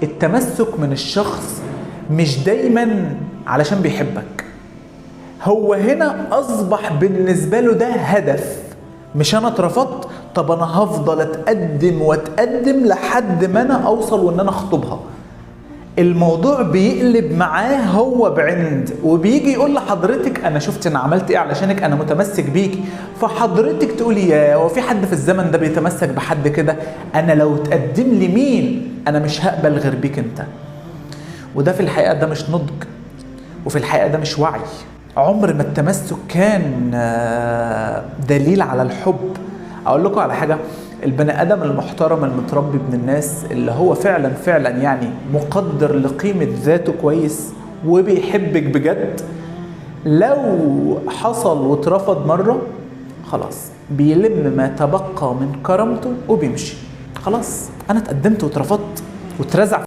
التمسك من الشخص مش دايما علشان بيحبك، هو هنا اصبح بالنسبة له ده هدف. مش انا اترفضت، طب انا هفضل اتقدم واتقدم لحد ما انا اوصل وان انا اخطبها. الموضوع بيقلب معاه هو بعند، وبيجي يقول لحضرتك انا شفت انا عملت ايه علشانك، انا متمسك بيكي، فحضرتك تقولي يا هو في حد في الزمن ده بيتمسك بحد كده؟ انا لو تقدم لي مين انا مش هقبل غير بيك انت. وده في الحقيقة ده مش نضج، وفي الحقيقة ده مش وعي. عمر ما التمسك كان دليل على الحب. اقول لكم على حاجة، البني ادم المحترم المتربي ابن الناس اللي هو فعلا فعلا يعني مقدر لقيمة ذاته كويس وبيحبك بجد، لو حصل واترفض مرة خلاص بيلم ما تبقى من كرامته وبيمشي. خلاص انا اتقدمت واترفضت واترزع